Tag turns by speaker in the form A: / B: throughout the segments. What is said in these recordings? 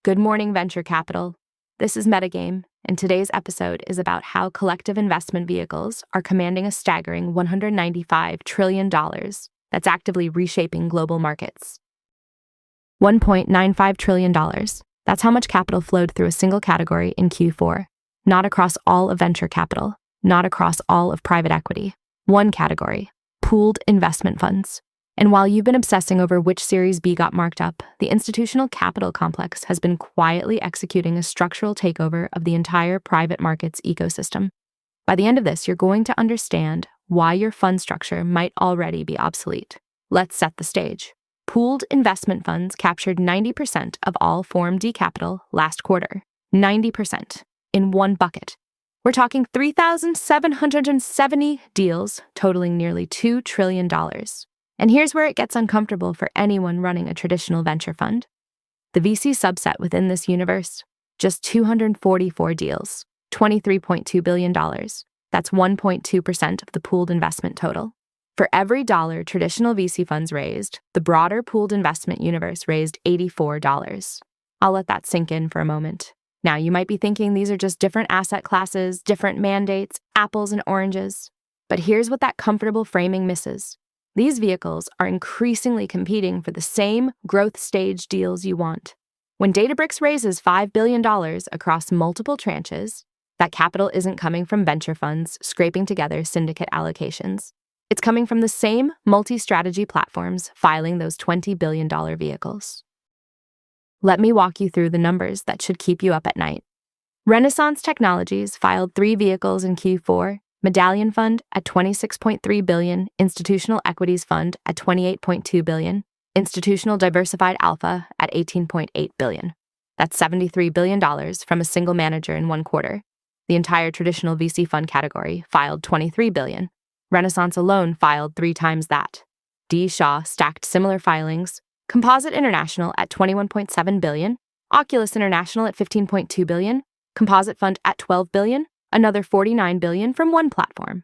A: Good morning, venture capital. This is Metagame, and today's episode is about how collective investment vehicles are commanding a staggering $195 trillion that's actively reshaping global markets. $1.95 trillion. That's how much capital flowed through a single category in Q4. Not across all of venture capital, not across all of private equity. One category, pooled investment funds. And while you've been obsessing over which Series B got marked up, the institutional capital complex has been quietly executing a structural takeover of the entire private markets ecosystem. By the end of this, you're going to understand why your fund structure might already be obsolete. Let's set the stage. Pooled investment funds captured 90% of all Form D capital last quarter. 90% in one bucket. We're talking 3,770 deals totaling nearly $2 trillion. And here's where it gets uncomfortable for anyone running a traditional venture fund. The VC subset within this universe, just 244 deals, $23.2 billion. That's 1.2% of the pooled investment total. For every dollar traditional VC funds raised, the broader pooled investment universe raised $84. I'll let that sink in for a moment. Now, you might be thinking these are just different asset classes, different mandates, apples and oranges. But here's what that comfortable framing misses. These vehicles are increasingly competing for the same growth stage deals you want. When Databricks raises $5 billion across multiple tranches, that capital isn't coming from venture funds scraping together syndicate allocations. It's coming from the same multi-strategy platforms filing those $20 billion vehicles. Let me walk you through the numbers that should keep you up at night. Renaissance Technologies filed 3 vehicles in Q4, Medallion Fund at $26.3 billion, Institutional Equities Fund at $28.2 billion, Institutional Diversified Alpha at $18.8 billion. That's $73 billion from a single manager in one quarter. The entire traditional VC fund category filed $23 billion. Renaissance alone filed 3 times that. D. Shaw stacked similar filings. Composite International at $21.7 billion, Oculus International at $15.2 billion, Composite Fund at $12 billion, another $49 billion from one platform.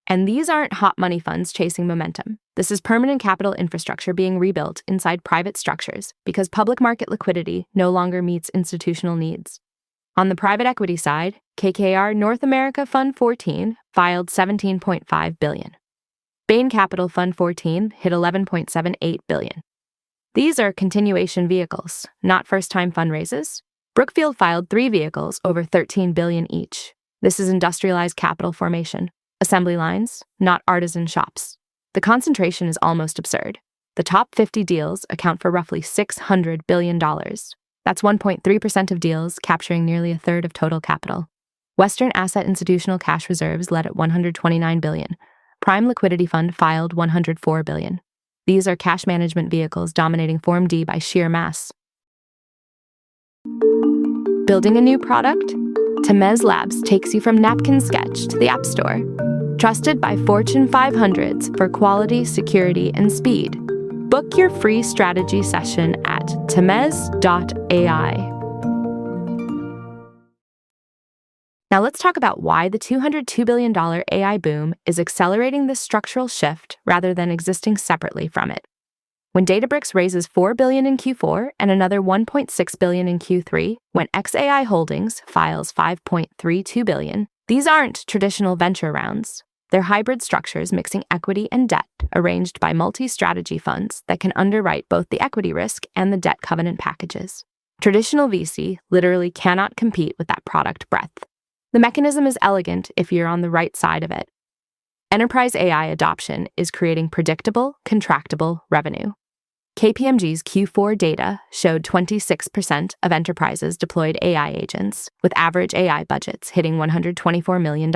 A: And these aren't hot money funds chasing momentum. This is permanent capital infrastructure being rebuilt inside private structures because public market liquidity no longer meets institutional needs. On the private equity side, KKR North America Fund 14 filed $17.5 billion. Bain Capital Fund 14 hit $11.78 billion. These are continuation vehicles, not first-time fundraises. Brookfield filed 3 vehicles over $13 billion each. This is industrialized capital formation, assembly lines, not artisan shops. The concentration is almost absurd. The top 50 deals account for roughly $600 billion. That's 1.3% of deals, capturing nearly a third of total capital. Western Asset Institutional Cash Reserves led at $129 billion. Prime Liquidity Fund filed $104 billion. These are cash management vehicles dominating Form D by sheer mass. Building a new product? Temez Labs takes you from napkin sketch to the App Store. Trusted by Fortune 500s for quality, security, and speed. Book your free strategy session at temez.ai. Now let's talk about why the $202 billion AI boom is accelerating this structural shift rather than existing separately from it. When Databricks raises $4 billion in Q4 and another $1.6 billion in Q3, when XAI Holdings files $5.32 billion, these aren't traditional venture rounds. They're hybrid structures mixing equity and debt, arranged by multi-strategy funds that can underwrite both the equity risk and the debt covenant packages. Traditional VC literally cannot compete with that product breadth. The mechanism is elegant if you're on the right side of it. Enterprise AI adoption is creating predictable, contractable revenue. KPMG's Q4 data showed 26% of enterprises deployed AI agents, with average AI budgets hitting $124 million.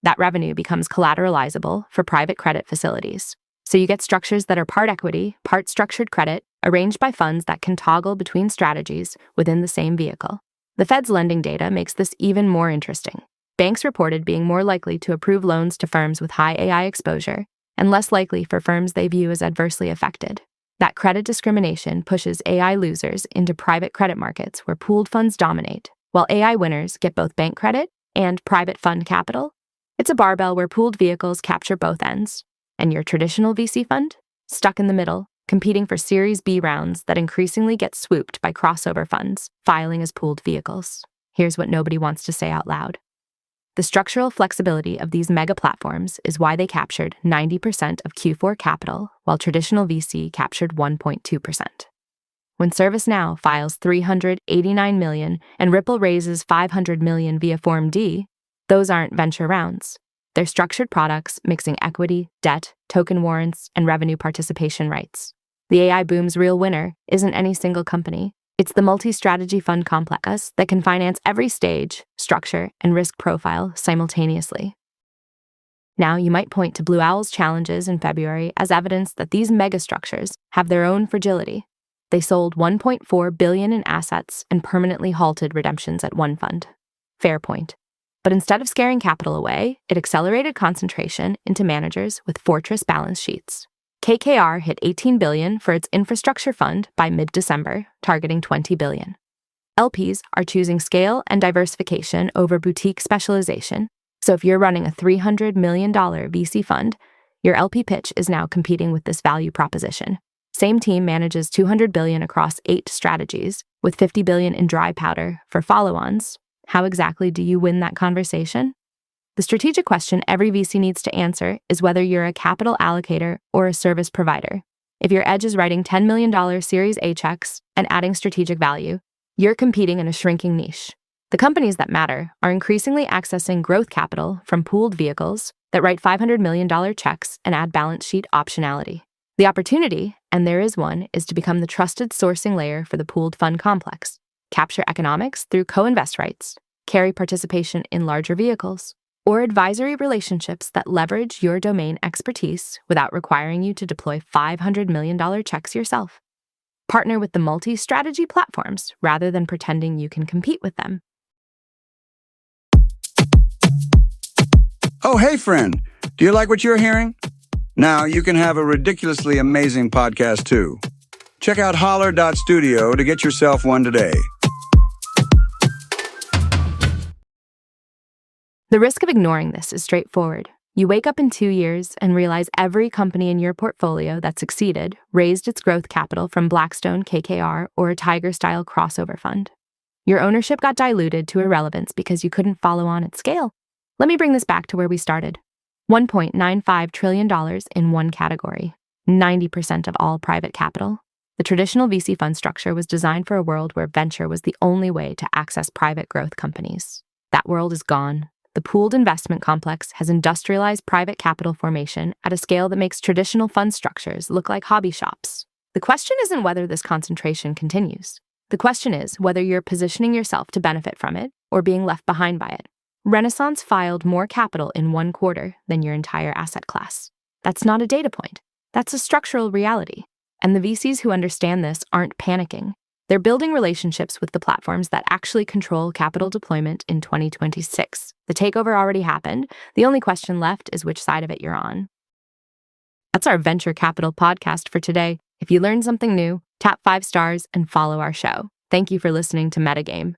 A: That revenue becomes collateralizable for private credit facilities. So you get structures that are part equity, part structured credit, arranged by funds that can toggle between strategies within the same vehicle. The Fed's lending data makes this even more interesting. Banks reported being more likely to approve loans to firms with high AI exposure and less likely for firms they view as adversely affected. That credit discrimination pushes AI losers into private credit markets where pooled funds dominate, while AI winners get both bank credit and private fund capital. It's a barbell where pooled vehicles capture both ends, and your traditional VC fund, stuck in the middle, competing for Series B rounds that increasingly get swooped by crossover funds, filing as pooled vehicles. Here's what nobody wants to say out loud. The structural flexibility of these mega platforms is why they captured 90% of Q4 capital, while traditional VC captured 1.2%. When ServiceNow files $389 million and Ripple raises $500 million via Form D, those aren't venture rounds. They're structured products mixing equity, debt, token warrants, and revenue participation rights. The AI boom's real winner isn't any single company. It's the multi-strategy fund complex that can finance every stage, structure, and risk profile simultaneously. Now, you might point to Blue Owl's challenges in February as evidence that these megastructures have their own fragility. They sold $1.4 billion in assets and permanently halted redemptions at one fund. Fair point. But instead of scaring capital away, it accelerated concentration into managers with fortress balance sheets. KKR hit $18 billion for its infrastructure fund by mid-December, targeting $20 billion. LPs are choosing scale and diversification over boutique specialization, so if you're running a $300 million VC fund, your LP pitch is now competing with this value proposition. Same team manages $200 billion across 8 strategies, with $50 billion in dry powder for follow-ons. How exactly do you win that conversation? The strategic question every VC needs to answer is whether you're a capital allocator or a service provider. If your edge is writing $10 million Series A checks and adding strategic value, you're competing in a shrinking niche. The companies that matter are increasingly accessing growth capital from pooled vehicles that write $500 million checks and add balance sheet optionality. The opportunity, and there is one, is to become the trusted sourcing layer for the pooled fund complex, capture economics through co-invest rights, carry participation in larger vehicles, or advisory relationships that leverage your domain expertise without requiring you to deploy $500 million checks yourself. Partner with the multi-strategy platforms rather than pretending you can compete with them.
B: Oh, hey, friend. Do you like what you're hearing? Now you can have a ridiculously amazing podcast, too. Check out holler.studio to get yourself one today.
A: The risk of ignoring this is straightforward. You wake up in 2 years and realize every company in your portfolio that succeeded raised its growth capital from Blackstone, KKR, or a Tiger-style crossover fund. Your ownership got diluted to irrelevance because you couldn't follow on at scale. Let me bring this back to where we started. $1.95 trillion in one category, 90% of all private capital. The traditional VC fund structure was designed for a world where venture was the only way to access private growth companies. That world is gone. The pooled investment complex has industrialized private capital formation at a scale that makes traditional fund structures look like hobby shops. The question isn't whether this concentration continues. The question is whether you're positioning yourself to benefit from it or being left behind by it. Renaissance filed more capital in one quarter than your entire asset class. That's not a data point. That's a structural reality. And the VCs who understand this aren't panicking. They're building relationships with the platforms that actually control capital deployment in 2026. The takeover already happened. The only question left is which side of it you're on. That's our Venture Capital podcast for today. If you learned something new, tap 5 stars and follow our show. Thank you for listening to Metagame.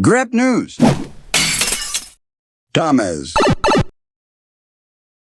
B: Grep News. Thomas.